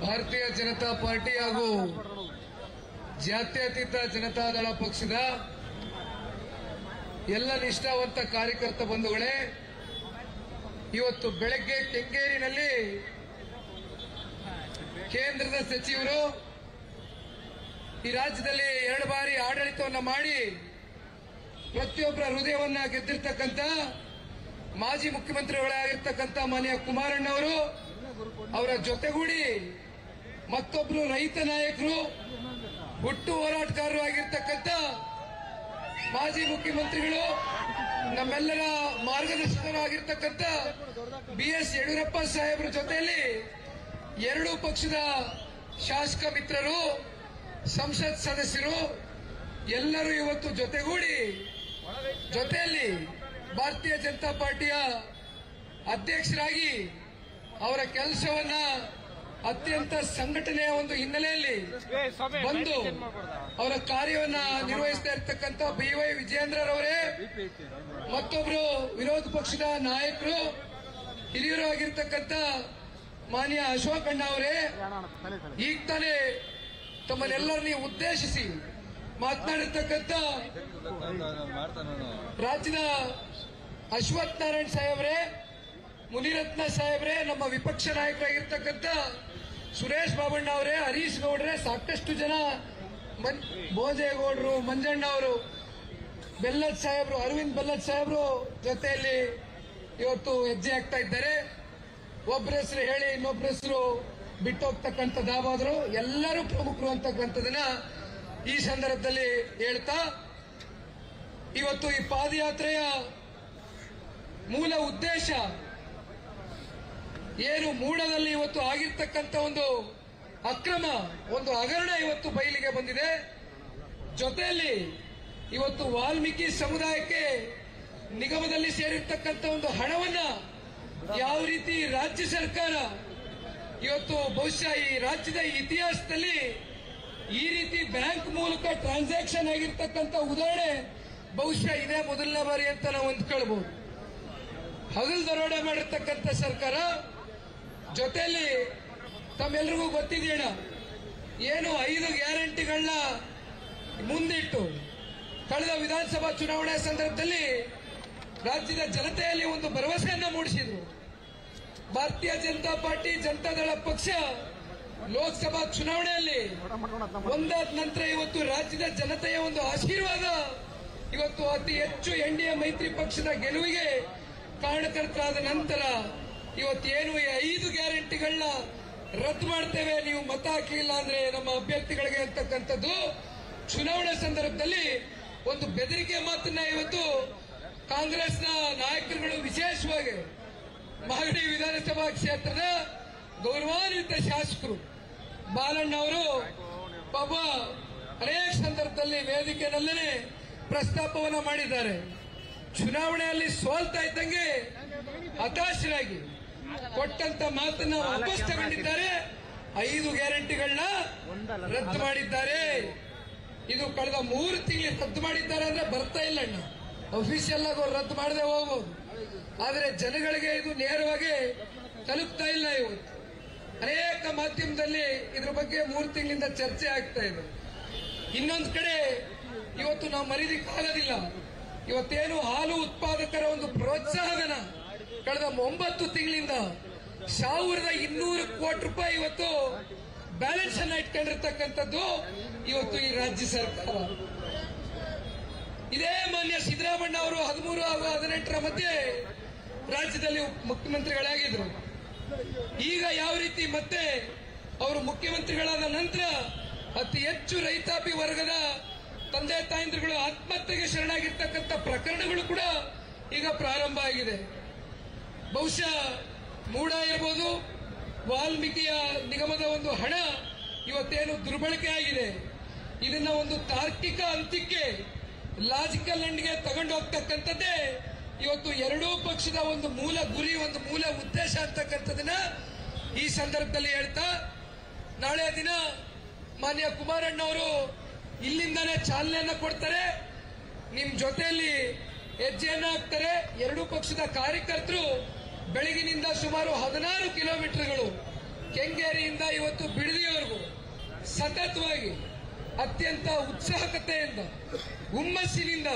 ಭಾರತೀಯ ಜನತಾ ಪಾರ್ಟಿ ಹಾಗೂ ಜಾತ್ಯತೀತ ಜನತಾದಳ ಪಕ್ಷದ ಎಲ್ಲ ನಿಷ್ಠಾವಂತ ಕಾರ್ಯಕರ್ತ ಬಂಧುಗಳೇ, ಇವತ್ತು ಬೆಳಗ್ಗೆ ಕೆಂಗೇರಿನಲ್ಲಿ ಕೇಂದ್ರದ ಸಚಿವರು ಈ ರಾಜ್ಯದಲ್ಲಿ 2 ಬಾರಿ ಆಡಳಿತವನ್ನು ಮಾಡಿ ಪ್ರತಿಯೊಬ್ಬರ ಹೃದಯವನ್ನ ಗೆದ್ದಿರ್ತಕ್ಕಂಥ ಮಾಜಿ ಮುಖ್ಯಮಂತ್ರಿಗಳಾಗಿರ್ತಕ್ಕಂಥ ಮಾನ್ಯ ಕುಮಾರಣ್ಣವರು ಅವರ ಜೊತೆಗೂಡಿ ಮತ್ತೊಬ್ಬರು ರೈತ ನಾಯಕರು ಹುಟ್ಟು ಹೋರಾಟಗಾರರು ಆಗಿರ್ತಕ್ಕಂಥ ಮಾಜಿ ಮುಖ್ಯಮಂತ್ರಿಗಳು ನಮ್ಮೆಲ್ಲರ ಮಾರ್ಗದರ್ಶಕರಾಗಿರ್ತಕ್ಕಂಥ BS ಯಡಿಯೂರಪ್ಪ ಸಾಹೇಬರ ಜೊತೆಯಲ್ಲಿ 2 ಪಕ್ಷದ ಶಾಸಕ ಮಿತ್ರರು, ಸಂಸತ್ ಸದಸ್ಯರು ಎಲ್ಲರೂ ಇವತ್ತು ಜೊತೆಗೂಡಿ ಜೊತೆಯಲ್ಲಿ ಭಾರತೀಯ ಜನತಾ ಪಾರ್ಟಿಯ ಅಧ್ಯಕ್ಷರಾಗಿ ಅವರ ಕೆಲಸವನ್ನ ಅತ್ಯಂತ ಸಂಘಟನೆಯ ಒಂದು ಹಿನ್ನೆಲೆಯಲ್ಲಿ ಬಂದು ಅವರ ಕಾರ್ಯವನ್ನ ನಿರ್ವಹಿಸ್ತಾ ಇರತಕ್ಕಂಥ BY ವಿಜಯೇಂದ್ರರವರೇ, ಮತ್ತೊಬ್ಬರು ವಿರೋಧ ಪಕ್ಷದ ನಾಯಕರು ಹಿರಿಯರು ಆಗಿರ್ತಕ್ಕಂಥ ಮಾನ್ಯ ಅಶೋಕಣ್ಣ ಅವರೇ, ಈಗ ತಾನೇ ತಮ್ಮನ್ನೆಲ್ಲರನ್ನ ಉದ್ದೇಶಿಸಿ ಮಾತನಾಡಿರ್ತಕ್ಕಂಥ ರಾಜ್ಯದ ಅಶ್ವಥ್ ನಾರಾಯಣ್ ಸಾಹೇಬ್ರೆ, ಮುನಿರತ್ನ ಸಾಹೇಬ್ರೆ, ನಮ್ಮ ವಿಪಕ್ಷ ನಾಯಕರಾಗಿರ್ತಕ್ಕಂಥ ಸುರೇಶ್ ಬಾಬಣ್ಣ ಅವರೇ, ಹರೀಶ್ ಗೌಡ್ರೆ, ಸಾಕಷ್ಟು ಜನ ಭೋಜೇಗೌಡರು, ಮಂಜಣ್ಣ ಅವರು, ಬೆಲ್ಲದ್ ಸಾಹೇಬ್ರು, ಅರವಿಂದ್ ಬೆಲ್ಲದ್ ಸಾಹೇಬ್ರು ಜೊತೆಯಲ್ಲಿ ಇವತ್ತು ಹೆಜ್ಜೆ ಆಗ್ತಾ ಇದ್ದಾರೆ. ಒಬ್ಬರ ಹೆಸರು ಹೇಳಿ ಇನ್ನೊಬ್ಬರ ಹೆಸರು ಬಿಟ್ಟೋಗ್ತಕ್ಕಂಥದ್ದಾವಾದ್ರು ಎಲ್ಲರೂ ಪ್ರಮುಖರು ಅಂತಕ್ಕಂಥದನ್ನ ಈ ಸಂದರ್ಭದಲ್ಲಿ ಹೇಳ್ತಾ, ಇವತ್ತು ಈ ಪಾದಯಾತ್ರೆಯ ಮೂಲ ಉದ್ದೇಶ ಏನು, ಮೂಡದಲ್ಲಿ ಇವತ್ತು ಆಗಿರ್ತಕ್ಕಂಥ ಒಂದು ಅಕ್ರಮ, ಒಂದು ಹಗರಣ ಇವತ್ತು ಬಯಲಿಗೆ ಬಂದಿದೆ. ಜೊತೆಯಲ್ಲಿ ಇವತ್ತು ವಾಲ್ಮೀಕಿ ಸಮುದಾಯಕ್ಕೆ ನಿಗಮದಲ್ಲಿ ಸೇರಿರ್ತಕ್ಕಂಥ ಒಂದು ಹಣವನ್ನ ಯಾವ ರೀತಿ ರಾಜ್ಯ ಸರ್ಕಾರ ಇವತ್ತು ಬಹುಶಃ ಈ ರಾಜ್ಯದ ಇತಿಹಾಸದಲ್ಲಿ ಈ ರೀತಿ ಬ್ಯಾಂಕ್ ಮೂಲಕ ಟ್ರಾನ್ಸಾಕ್ಷನ್ ಆಗಿರ್ತಕ್ಕಂಥ ಉದಾಹರಣೆ ಬಹುಶಃ ಇದೇ ಮೊದಲನೇ ಬಾರಿ ಅಂತ ನಾವು ಅಂದ್ಕೊಳ್ಬಹುದು. ಹಗಲು ದರೋಡೆ ಮಾಡಿರ್ತಕ್ಕಂಥ ಸರ್ಕಾರ ಜೊತೆಯಲ್ಲಿ ತಮ್ಮೆಲ್ಲರಿಗೂ ಗೊತ್ತಿದೆಯಣ್ಣ, ಏನು 5 ಗ್ಯಾರಂಟಿಗಳನ್ನ ಮುಂದಿಟ್ಟು ಕಳೆದ ವಿಧಾನಸಭಾ ಚುನಾವಣೆ ಸಂದರ್ಭದಲ್ಲಿ ರಾಜ್ಯದ ಜನತೆಯಲ್ಲಿ ಒಂದು ಭರವಸೆಯನ್ನ ಮೂಡಿಸಿದ್ರು. ಭಾರತೀಯ ಜನತಾ ಪಾರ್ಟಿ ಜನತಾದಳ ಪಕ್ಷ ಲೋಕಸಭಾ ಚುನಾವಣೆಯಲ್ಲಿ ಒಂದಾದ ನಂತರ ಇವತ್ತು ರಾಜ್ಯದ ಜನತೆಯ ಒಂದು ಆಶೀರ್ವಾದ ಇವತ್ತು ಅತಿ ಹೆಚ್ಚು NDA ಮೈತ್ರಿ ಪಕ್ಷದ ಗೆಲುವಿಗೆ ಕಾರಣಕರ್ತರಾದ ನಂತರ ಇವತ್ತೇನು ಈ 5 ಗ್ಯಾರಂಟಿಗಳನ್ನ ರದ್ದು ಮಾಡ್ತೇವೆ, ನೀವು ಮತ ಹಾಕಲಿಲ್ಲ ಅಂದ್ರೆ ನಮ್ಮ ಅಭ್ಯರ್ಥಿಗಳಿಗೆ ಅಂತಕ್ಕಂಥದ್ದು ಚುನಾವಣೆ ಸಂದರ್ಭದಲ್ಲಿ ಒಂದು ಬೆದರಿಕೆ ಮಾತನ್ನ ಇವತ್ತು ಕಾಂಗ್ರೆಸ್ನ ನಾಯಕರುಗಳು, ವಿಶೇಷವಾಗಿ ಮಾಗಡಿ ವಿಧಾನಸಭಾ ಕ್ಷೇತ್ರದ ಗೌರವಾನ್ವಿತ ಶಾಸಕರು ಬಾಲಣ್ಣ ಅವರು ಪಾಪ ಅನೇಕ ಸಂದರ್ಭದಲ್ಲಿ ವೇದಿಕೆಯಲ್ಲೇ ಪ್ರಸ್ತಾಪವನ್ನ ಮಾಡಿದ್ದಾರೆ. ಚುನಾವಣೆಯಲ್ಲಿ ಸೋಲ್ತಾ ಇದ್ದಂಗೆ ಹತಾಶರಾಗಿ ಕೊಟ್ಟಂತ ಮಾತನ್ನ ವಾಪಸ್ ತಗೊಂಡಿದ್ದಾರೆ. 5 ಗ್ಯಾರಂಟಿಗಳನ್ನ ರದ್ದು ಮಾಡಿದ್ದಾರೆ. ಇದು ಕಳೆದ 3 ತಿಂಗಳು ರದ್ದು ಮಾಡಿದ್ದಾರೆ ಅಂದ್ರೆ ಬರ್ತಾ ಇಲ್ಲ ಅಣ್ಣ, ಅಫಿಷಿಯಲ್ ಆಗಿ ಅವ್ರು ರದ್ದು ಮಾಡದೆ ಹೋಗ್ಬೋದು, ಆದರೆ ಜನಗಳಿಗೆ ಇದು ನೇರವಾಗಿ ತಲುಪ್ತಾ ಇಲ್ಲ. ಇವತ್ತು ಅನೇಕ ಮಾಧ್ಯಮದಲ್ಲಿ ಇದ್ರ ಬಗ್ಗೆ 3 ತಿಂಗಳಿಂದ ಚರ್ಚೆ ಆಗ್ತಾ ಇದೆ. ಇನ್ನೊಂದು ಕಡೆ ಇವತ್ತು ನಾವು ಮರೀಲಿಕ್ಕಾಗೋದಿಲ್ಲ, ಇವತ್ತೇನು ಹಾಲು ಉತ್ಪಾದಕರ ಒಂದು ಪ್ರೋತ್ಸಾಹಧನ ಕಳೆದ 9 ತಿಂಗಳಿಂದ 1200 ಕೋಟಿ ರೂಪಾಯಿ ಇವತ್ತು ಬ್ಯಾಲೆನ್ಸ್ ಅನ್ನ ಇಟ್ಕೊಂಡಿರ್ತಕ್ಕಂಥದ್ದು ಇವತ್ತು ಈ ರಾಜ್ಯ ಸರ್ಕಾರ. ಇದೇ ಮಾನ್ಯ ಸಿದ್ದರಾಮಣ್ಣ ಅವರು 13 ಹಾಗೂ 18ರ ಮಧ್ಯೆ ರಾಜ್ಯದಲ್ಲಿ ಮುಖ್ಯಮಂತ್ರಿಗಳಾಗಿದ್ರು. ಈಗ ಯಾವ ರೀತಿ ಮತ್ತೆ ಅವರು ಮುಖ್ಯಮಂತ್ರಿಗಳಾದ ನಂತರ ಅತಿ ಹೆಚ್ಚು ರೈತಾಪಿ ವರ್ಗದ ತಂದೆ ತಾಯಂದಿರುಗಳು ಆತ್ಮಹತ್ಯೆಗೆ ಶರಣಾಗಿರ್ತಕ್ಕಂಥ ಪ್ರಕರಣಗಳು ಕೂಡ ಈಗ ಪ್ರಾರಂಭ ಆಗಿದೆ. ಬಹುಶಃ ಮೂಡ ಇರಬಹುದು, ವಾಲ್ಮೀಕಿಯ ನಿಗಮದ ಒಂದು ಹಣ ಇವತ್ತೇನು ದುರ್ಬಳಕೆ ಆಗಿದೆ, ಇದನ್ನ ಒಂದು ತಾರ್ಕಿಕ ಅಂತ್ಯಕ್ಕೆ, ಲಾಜಿಕಲ್ ಎಂಡ್ಗೆ ತಗೊಂಡು ಹೋಗ್ತಕ್ಕಂಥದ್ದೇ ಇವತ್ತು 2 ಪಕ್ಷದ ಒಂದು ಮೂಲ ಗುರಿ, ಒಂದು ಮೂಲ ಉದ್ದೇಶ ಅಂತಕ್ಕಂಥದನ್ನ ಈ ಸಂದರ್ಭದಲ್ಲಿ ಹೇಳ್ತಾ, ನಾಳೆ ದಿನ ಮಾನ್ಯ ಕುಮಾರಣ್ಣ ಅವರು ಇಲ್ಲಿಂದಾನೇ ಚಾಲನೆಯನ್ನ ಕೊಡ್ತಾರೆ, ನಿಮ್ ಜೊತೆಯಲ್ಲಿ ಹೆಜ್ಜೆಯನ್ನ ಹಾಕ್ತಾರೆ. 2 ಪಕ್ಷದ ಕಾರ್ಯಕರ್ತರು ಬೆಳಗಿನಿಂದ ಸುಮಾರು 16 ಕಿಲೋಮೀಟರ್ಗಳು ಕೆಂಗೇರಿಯಿಂದ ಇವತ್ತು ಬಿಡದಿಯವರೆಗೂ ಸತತವಾಗಿ ಅತ್ಯಂತ ಉತ್ಸಾಹಕತೆಯಿಂದ ಹುಮ್ಮಸ್ಸಿನಿಂದ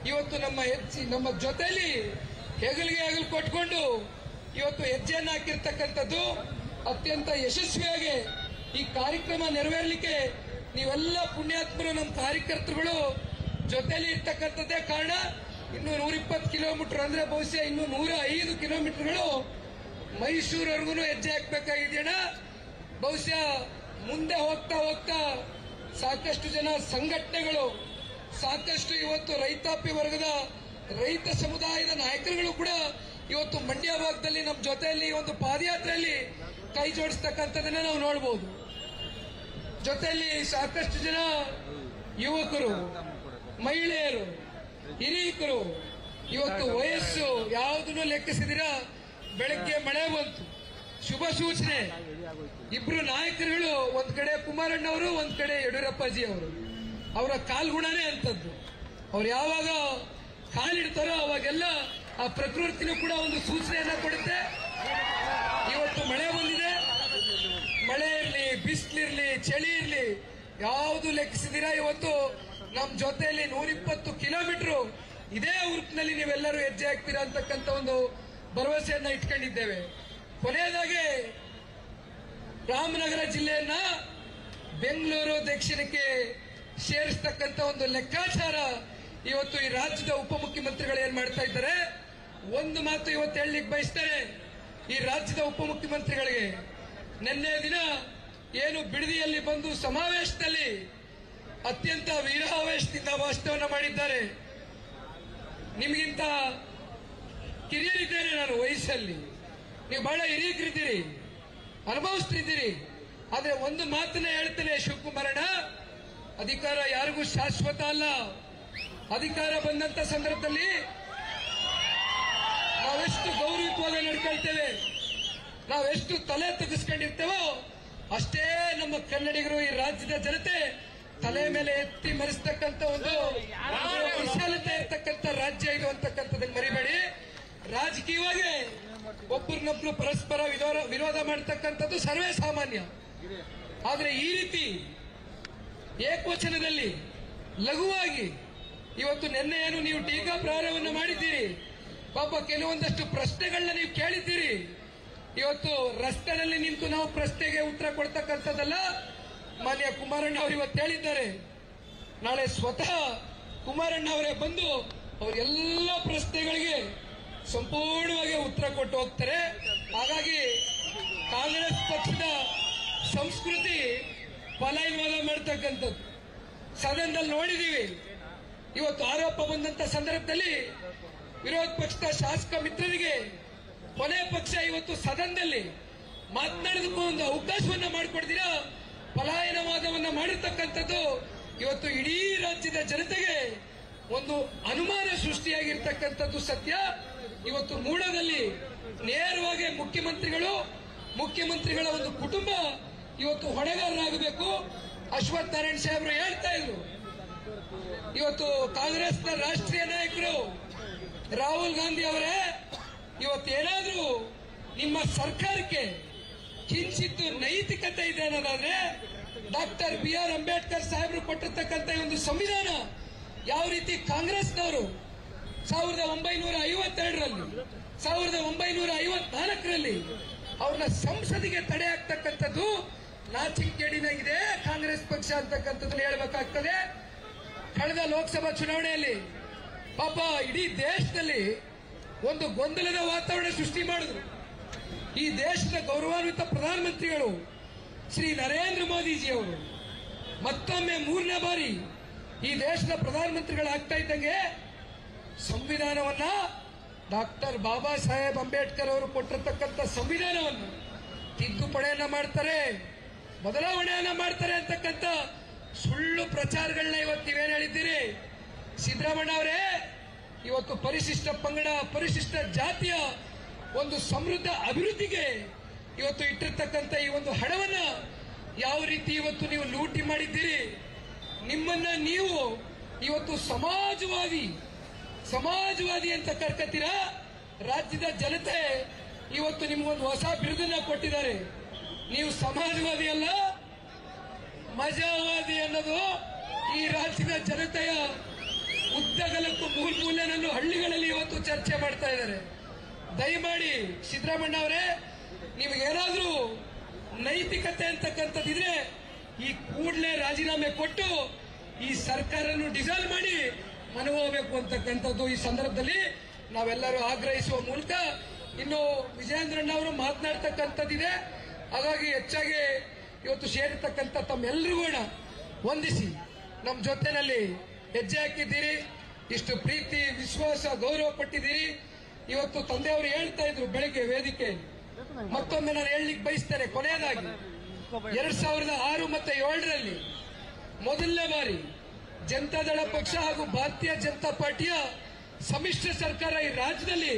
ಇವತ್ತು ನಮ್ಮ ಜೊತೆಯಲ್ಲಿ ಹೆಗಲಿಗೆ ಹೆಗಲು ಕೊಟ್ಕೊಂಡು ಇವತ್ತು ಹೆಜ್ಜೆಯನ್ನು ಹಾಕಿರ್ತಕ್ಕಂಥದ್ದು ಅತ್ಯಂತ ಯಶಸ್ವಿಯಾಗಿ ಈ ಕಾರ್ಯಕ್ರಮ ನೆರವೇರಲಿಕ್ಕೆ ನೀವೆಲ್ಲ ಪುಣ್ಯಾತ್ಮರು ನಮ್ಮ ಕಾರ್ಯಕರ್ತರುಗಳು ಜೊತೆಯಲ್ಲಿ ಇರ್ತಕ್ಕಂಥದ್ದೇ ಕಾರಣ. ಇನ್ನು 120 ಕಿಲೋಮೀಟರ್ ಅಂದ್ರೆ ಬಹುಶಃ ಇನ್ನು 105 ಕಿಲೋಮೀಟರ್ಗಳು ಮೈಸೂರವರೆಗೂ ಹೆಜ್ಜೆ ಹಾಕಬೇಕಾಗಿದೆಯಣ್ಣ. ಬಹುಶಃ ಮುಂದೆ ಹೋಗ್ತಾ ಹೋಗ್ತಾ ಸಾಕಷ್ಟು ಜನ ಸಂಘಟನೆಗಳು, ಸಾಕಷ್ಟು ಇವತ್ತು ರೈತಾಪಿ ವರ್ಗದ ರೈತ ಸಮುದಾಯದ ನಾಯಕರುಗಳು ಕೂಡ ಇವತ್ತು ಮಂಡ್ಯ ಭಾಗದಲ್ಲಿ ನಮ್ಮ ಜೊತೆಯಲ್ಲಿ ಒಂದು ಪಾದಯಾತ್ರೆಯಲ್ಲಿ ಕೈ ಜೋಡಿಸ್ತಕ್ಕಂಥದ್ದನ್ನ ನಾವು ನೋಡಬಹುದು. ಜೊತೆಯಲ್ಲಿ ಸಾಕಷ್ಟು ಜನ ಯುವಕರು, ಮಹಿಳೆಯರು, ಹಿರಿಯಕರು, ಇವತ್ತು ವಯಸ್ಸು ಯಾವುದನ್ನು ಲೆಕ್ಕಿಸಿದಿರ ಬೆಳಗ್ಗೆ ಮಳೆ ಬಂತು, ಶುಭ ಸೂಚನೆ. ಇಬ್ರು ನಾಯಕರುಗಳು, ಒಂದ್ ಕಡೆ ಕುಮಾರಣ್ಣವರು, ಒಂದ್ ಕಡೆ ಯಡಿಯೂರಪ್ಪಾಜಿ ಅವರು. ಅವರ ಕಾಲ್ಗುಣನೇ ಅಂತದ್ದು. ಅವ್ರು ಯಾವಾಗ ಕಾಲಿಡ್ತಾರೋ ಅವಾಗೆಲ್ಲ ಆ ಪ್ರಕೃತಿನೂ ಕೂಡ ಒಂದು ಸೂಚನೆಯನ್ನ ಕೊಡುತ್ತೆ. ಇವತ್ತು ಮಳೆ ಬಂದಿದೆ, ಮಳೆ ಇರಲಿ, ಬಿಸಿಲಿರ್ಲಿ, ಚಳಿ ಇರಲಿ, ಯಾವುದು ಲೆಕ್ಕಿಸಿದಿರ ಇವತ್ತು ನಮ್ಮ ಜೊತೆಯಲ್ಲಿ 120 ಕಿಲೋಮೀಟರ್ ಇದೇ ಉರುಪಿನಲ್ಲಿ ನೀವೆಲ್ಲರೂ ಹೆಜ್ಜೆ ಹಾಕ್ತೀರಾ ಅಂತಕ್ಕಂಥ ಒಂದು ಭರವಸೆಯನ್ನ ಇಟ್ಕೊಂಡಿದ್ದೇವೆ. ಕೊನೆಯದಾಗಿ ರಾಮನಗರ ಜಿಲ್ಲೆಯನ್ನ ಬೆಂಗಳೂರು ದಕ್ಷಿಣಕ್ಕೆ ಸೇರಿಸತಕ್ಕಂಥ ಒಂದು ಲೆಕ್ಕಾಚಾರ ಇವತ್ತು ಈ ರಾಜ್ಯದ ಉಪಮುಖ್ಯಮಂತ್ರಿಗಳು ಏನ್ ಮಾಡ್ತಾ ಇದ್ದಾರೆ. ಒಂದು ಮಾತು ಇವತ್ತು ಹೇಳಲಿಕ್ಕೆ ಬಯಸ್ತಾರೆ ಈ ರಾಜ್ಯದ ಉಪಮುಖ್ಯಮಂತ್ರಿಗಳಿಗೆ. ನಿನ್ನೆ ದಿನ ಏನು ಬಿಡದಿಯಲ್ಲಿ ಬಂದು ಸಮಾವೇಶದಲ್ಲಿ ಅತ್ಯಂತ ವೀರಾವೇಶದಿಂದ ಭಾಷಣವನ್ನು ಮಾಡಿದ್ದಾರೆ. ನಿಮಗಿಂತ ಕಿರಿಯರಿದ್ದೇನೆ ನಾನು ವಯಸ್ಸಲ್ಲಿ, ನೀವು ಬಹಳ ಹಿರಿಯರಿದ್ದೀರಿ, ಅನುಭವಿಸ್ತಿದ್ದೀರಿ. ಆದ್ರೆ ಒಂದು ಮಾತನ್ನ ಹೇಳ್ತೇನೆ ಶಿವಕುಮಾರಣ್ಣ, ಅಧಿಕಾರ ಯಾರಿಗೂ ಶಾಶ್ವತ ಅಲ್ಲ. ಅಧಿಕಾರ ಬಂದಂತ ಸಂದರ್ಭದಲ್ಲಿ ನಾವೆಷ್ಟು ಗೌರವಯುತವಾಗಿ ನಡ್ಕೊಳ್ತೇವೆ, ನಾವೆಷ್ಟು ತಲೆ ತೆಗೆಸ್ಕೊಂಡಿರ್ತೇವೋ ಅಷ್ಟೇ ನಮ್ಮ ಕನ್ನಡಿಗರು, ಈ ರಾಜ್ಯದ ಜನತೆ ತಲೆ ಮೇಲೆ ಎತ್ತಿ ಮರೆಸ್ತಕ್ಕಂಥ ಒಂದು ವಿಶಾಲತೆ ಇರ್ತಕ್ಕಂಥ ರಾಜ್ಯ ಇದು ಅಂತಕ್ಕಂಥದ್ದನ್ನು ಮರಿಬೇಡಿ. ರಾಜಕೀಯವಾಗಿ ಒಬ್ಬರನ್ನೊಬ್ರು ಪರಸ್ಪರ ವಿರೋಧ ಮಾಡತಕ್ಕಂಥದ್ದು ಸರ್ವೇ ಸಾಮಾನ್ಯ. ಆದ್ರೆ ಈ ರೀತಿ ಏಕವಚನದಲ್ಲಿ ಲಘುವಾಗಿ ಇವತ್ತು ನಿನ್ನೆ ಏನು ನೀವು ಟೀಕಾ ಪ್ರಹಾರವನ್ನು ಮಾಡಿದ್ದೀರಿ, ಪಾಪ ಕೆಲವೊಂದಷ್ಟು ಪ್ರಶ್ನೆಗಳನ್ನ ನೀವು ಕೇಳಿದ್ದೀರಿ. ಇವತ್ತು ರಸ್ತೆನಲ್ಲಿ ನಿಂತು ನಾವು ಪ್ರಶ್ನೆಗೆ ಉತ್ತರ ಕೊಡ್ತಕ್ಕಂಥದ್ದಲ್ಲ. ಮಾನ್ಯ ಕುಮಾರಣ್ಣ ಅವರು ಇವತ್ತು ಹೇಳಿದ್ದಾರೆ, ನಾಳೆ ಸ್ವತಃ ಕುಮಾರಣ್ಣ ಅವರೇ ಬಂದು ಅವರೆಲ್ಲ ಪ್ರಶ್ನೆಗಳಿಗೆ ಸಂಪೂರ್ಣವಾಗಿ ಉತ್ತರ ಕೊಟ್ಟು ಹೋಗ್ತಾರೆ. ಹಾಗಾಗಿ ಕಾಂಗ್ರೆಸ್ ಪಕ್ಷದ ಸಂಸ್ಕೃತಿ ಪಲಾಯನವಾದ ಮಾಡ್ತಕ್ಕಂಥದ್ದು ಸದನದಲ್ಲಿ ನೋಡಿದೀವಿ. ಇವತ್ತು ಆರೋಪ ಬಂದಂತ ಸಂದರ್ಭದಲ್ಲಿ ವಿರೋಧ ಪಕ್ಷದ ಶಾಸಕ ಮಿತ್ರರಿಗೆ ಕೊನೆ ಪಕ್ಷ ಇವತ್ತು ಸದನದಲ್ಲಿ ಮಾತನಾಡೋದಕ್ಕೂ ಒಂದು ಅವಕಾಶವನ್ನ ಮಾಡಿಕೊಡ್ತೀರಾ, ಪಲಾಯನವಾದವನ್ನ ಮಾಡಿರ್ತಕ್ಕಂಥದ್ದು ಇವತ್ತು ಇಡೀ ರಾಜ್ಯದ ಜನತೆಗೆ ಒಂದು ಅನುಮಾನ ಸೃಷ್ಟಿಯಾಗಿರ್ತಕ್ಕಂಥದ್ದು ಸತ್ಯ. ಇವತ್ತು ಮೂಡದಲ್ಲಿ ನೇರವಾಗಿ ಮುಖ್ಯಮಂತ್ರಿಗಳ ಒಂದು ಕುಟುಂಬ ಇವತ್ತು ಹೊಣೆಗಾರರಾಗಬೇಕು. ಅಶ್ವಥ್ ನಾರಾಯಣ್ ಸಾಹೇಬರು ಹೇಳ್ತಾ ಇದ್ರು, ಇವತ್ತು ಕಾಂಗ್ರೆಸ್ನ ರಾಷ್ಟ್ರೀಯ ನಾಯಕರು ರಾಹುಲ್ ಗಾಂಧಿ ಅವರೇ, ಇವತ್ತೇನಾದ್ರೂ ನಿಮ್ಮ ಸರ್ಕಾರಕ್ಕೆ ಕಿಂಚಿತ್ತು ನೈತಿಕತೆ ಇದೆ ಅನ್ನೋದಾದ್ರೆ ಡಾಕ್ಟರ್ BR ಅಂಬೇಡ್ಕರ್ ಸಾಹೇಬರು ಕೊಟ್ಟಿರ್ತಕ್ಕಂಥ ಒಂದು ಸಂವಿಧಾನ ಯಾವ ರೀತಿ ಕಾಂಗ್ರೆಸ್ನವರು 1952ರಲ್ಲಿ 1954ರಲ್ಲಿ ಅವ್ರನ್ನ ಸಂಸದಿಗೆ ತಡೆ ಆಗ್ತಕ್ಕಂಥದ್ದು ನಾಚಿಕೆಗೇಡಿನಾಗಿದೆ ಕಾಂಗ್ರೆಸ್ ಪಕ್ಷ ಅಂತಕ್ಕಂಥದ್ದನ್ನು ಹೇಳಬೇಕಾಗ್ತದೆ. ಕಳೆದ ಲೋಕಸಭಾ ಚುನಾವಣೆಯಲ್ಲಿ ಪಾಪ ಇಡೀ ದೇಶದಲ್ಲಿ ಒಂದು ಗೊಂದಲದ ವಾತಾವರಣ ಸೃಷ್ಟಿ ಮಾಡಿದ್ರು. ಈ ದೇಶದ ಗೌರವಾನ್ವಿತ ಪ್ರಧಾನಮಂತ್ರಿಗಳು ಶ್ರೀ ನರೇಂದ್ರ ಮೋದಿಜಿ ಅವರು ಮತ್ತೊಮ್ಮೆ 3ನೇ ಬಾರಿ ಈ ದೇಶದ ಪ್ರಧಾನಮಂತ್ರಿಗಳಾಗ್ತಾ ಇದ್ದಂಗೆ ಸಂವಿಧಾನವನ್ನ ಡಾಕ್ಟರ್ ಬಾಬಾ ಸಾಹೇಬ್ ಅಂಬೇಡ್ಕರ್ ಅವರು ಕೊಟ್ಟಿರ್ತಕ್ಕಂಥ ಸಂವಿಧಾನವನ್ನು ತಿದ್ದುಪಡಿಯನ್ನ ಮಾಡ್ತಾರೆ, ಬದಲಾವಣೆಯನ್ನ ಮಾಡ್ತಾರೆ ಅಂತಕ್ಕಂಥ ಸುಳ್ಳು ಪ್ರಚಾರಗಳನ್ನ ಇವತ್ತು ನೀವೇನು ಹೇಳಿದ್ದೀರಿ. ಸಿದ್ದರಾಮಣ್ಣ ಅವರೇ, ಇವತ್ತು ಪರಿಶಿಷ್ಟ ಪಂಗಡ, ಪರಿಶಿಷ್ಟ ಜಾತಿಯ ಒಂದು ಸಮೃದ್ಧ ಅಭಿವೃದ್ಧಿಗೆ ಇವತ್ತು ಇಟ್ಟಿರ್ತಕ್ಕಂಥ ಈ ಒಂದು ಹಣವನ್ನ ಯಾವ ರೀತಿ ಇವತ್ತು ನೀವು ಲೂಟಿ ಮಾಡಿದ್ದೀರಿ. ನಿಮ್ಮನ್ನ ನೀವು ಇವತ್ತು ಸಮಾಜವಾದಿ ಅಂತ ಕರ್ಕತ್ತೀರಾ. ರಾಜ್ಯದ ಜನತೆ ಇವತ್ತು ನಿಮಗೊಂದು ಹೊಸ ಬಿರುದನ್ನ ಕೊಟ್ಟಿದ್ದಾರೆ. ನೀವು ಸಮಾಜವಾದಿ ಅಲ್ಲ, ಮಜಾವಾದಿ ಅನ್ನೋದು ಈ ರಾಜ್ಯದ ಜನತೆಯ ಉದ್ದಗಲಕ್ಕೂ ಮೂಲೆನಲ್ಲೂ ಹಳ್ಳಿಗಳಲ್ಲಿ ಇವತ್ತು ಚರ್ಚೆ ಮಾಡ್ತಾ ಇದ್ದಾರೆ. ದಯಮಾಡಿ ಸಿದ್ದರಾಮಣ್ಣ ಅವರೇ, ನಿಮಗೇನಾದ್ರೂ ನೈತಿಕತೆ ಅಂತಕ್ಕಂಥದ್ದಿದ್ರೆ ಈ ಕೂಡಲೇ ರಾಜೀನಾಮೆ ಕೊಟ್ಟು ಈ ಸರ್ಕಾರವನ್ನು ಡಿಸಾಲ್ವ್ ಮಾಡಿ ಮನೆ ಹೋಗಬೇಕು ಅಂತಕ್ಕಂಥದ್ದು ಈ ಸಂದರ್ಭದಲ್ಲಿ ನಾವೆಲ್ಲರೂ ಆಗ್ರಹಿಸುವ ಮೂಲಕ. ಇನ್ನು ವಿಜಯೇಂದ್ರಣ್ಣ ಅವರು ಮಾತನಾಡ್ತಕ್ಕಂಥದ್ದಿದೆ, ಹಾಗಾಗಿ ಹೆಚ್ಚಾಗಿ ಇವತ್ತು ಸೇರಿರ್ತಕ್ಕಂಥ ತಮ್ಮೆಲ್ಲರಿಗೂ ವಂದಿಸಿ ನಮ್ಮ ಜೊತೆನಲ್ಲಿ ಹೆಜ್ಜೆ ಹಾಕಿದ್ದೀರಿ, ಇಷ್ಟು ಪ್ರೀತಿ ವಿಶ್ವಾಸ ಗೌರವ ಪಟ್ಟಿದ್ದೀರಿ. ಇವತ್ತು ತಂದೆಯವರು ಹೇಳ್ತಾ ಇದ್ರು ಬೆಳಗ್ಗೆ ವೇದಿಕೆಯಲ್ಲಿ, ಮತ್ತೊಮ್ಮೆ ನಾನು ಹೇಳಲಿಕ್ಕೆ ಬಯಸ್ತೇನೆ. ಕೊನೆಯದಾಗಿ 2006 ಮತ್ತು 2007ರಲ್ಲಿ ಮೊದಲನೇ ಬಾರಿ ಜನತಾದಳ ಪಕ್ಷ ಹಾಗೂ ಭಾರತೀಯ ಜನತಾ ಪಾರ್ಟಿಯ ಸಮ್ಮಿಶ್ರ ಸರ್ಕಾರ ಈ ರಾಜ್ಯದಲ್ಲಿ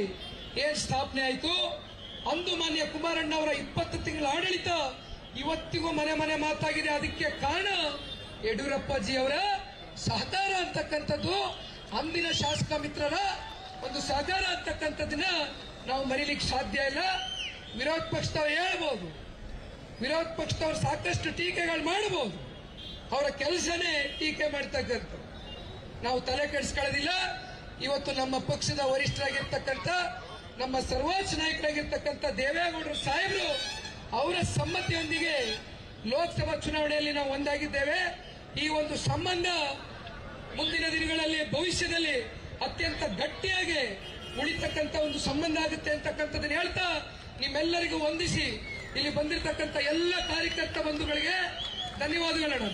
ಏನ್ ಸ್ಥಾಪನೆ ಆಯಿತು, ಅಂದು ಮಾನ್ಯ ಕುಮಾರಣ್ಣ ಅವರ 20 ತಿಂಗಳ ಆಡಳಿತ ಇವತ್ತಿಗೂ ಮನೆ ಮನೆ ಮಾತಾಗಿದೆ. ಅದಕ್ಕೆ ಕಾರಣ ಯಡಿಯೂರಪ್ಪಾಜಿ ಅವರ ಸಹಕಾರ ಅಂತಕ್ಕಂಥದ್ದು, ಅಂದಿನ ಶಾಸಕ ಮಿತ್ರರ ಒಂದು ಸಹಕಾರ ಅಂತಕ್ಕಂಥದ್ದನ್ನ ನಾವು ಮರೀಲಿಕ್ಕೆ ಸಾಧ್ಯ ಇಲ್ಲ. ವಿರೋಧ ಪಕ್ಷದವ್ರು ಹೇಳ್ಬೋದು, ವಿರೋಧ ಪಕ್ಷದವ್ರು ಸಾಕಷ್ಟು ಟೀಕೆಗಳು ಮಾಡಬಹುದು, ಅವರ ಕೆಲಸನೇ ಟೀಕೆ ಮಾಡ್ತಕ್ಕಂಥ. ನಾವು ತಲೆ ಕೆಡಿಸ್ಕೊಳ್ಳೋದಿಲ್ಲ. ಇವತ್ತು ನಮ್ಮ ಪಕ್ಷದ ವರಿಷ್ಠರಾಗಿರ್ತಕ್ಕಂಥ ನಮ್ಮ ಸರ್ವೋಚ್ಚ ನಾಯಕರಾಗಿರ್ತಕ್ಕಂಥ ದೇವೇಗೌಡರು ಸಾಹೇಬರು ಅವರ ಸಮ್ಮತಿಯೊಂದಿಗೆ ಲೋಕಸಭಾ ಚುನಾವಣೆಯಲ್ಲಿ ನಾವು ಒಂದಾಗಿದ್ದೇವೆ. ಈ ಒಂದು ಸಂಬಂಧ ಮುಂದಿನ ದಿನಗಳಲ್ಲಿ ಭವಿಷ್ಯದಲ್ಲಿ ಅತ್ಯಂತ ಗಟ್ಟಿಯಾಗಿ ಉಳಿತಕ್ಕಂಥ ಒಂದು ಸಂಬಂಧ ಆಗುತ್ತೆ ಅಂತಕ್ಕಂಥದ್ದನ್ನು ಹೇಳ್ತಾ ನಿಮ್ಮೆಲ್ಲರಿಗೂ ವಂದಿಸಿ ಇಲ್ಲಿ ಬಂದಿರತಕ್ಕಂಥ ಎಲ್ಲ ಕಾರ್ಯಕರ್ತ ಬಂಧುಗಳಿಗೆ ಧನ್ಯವಾದಗಳು.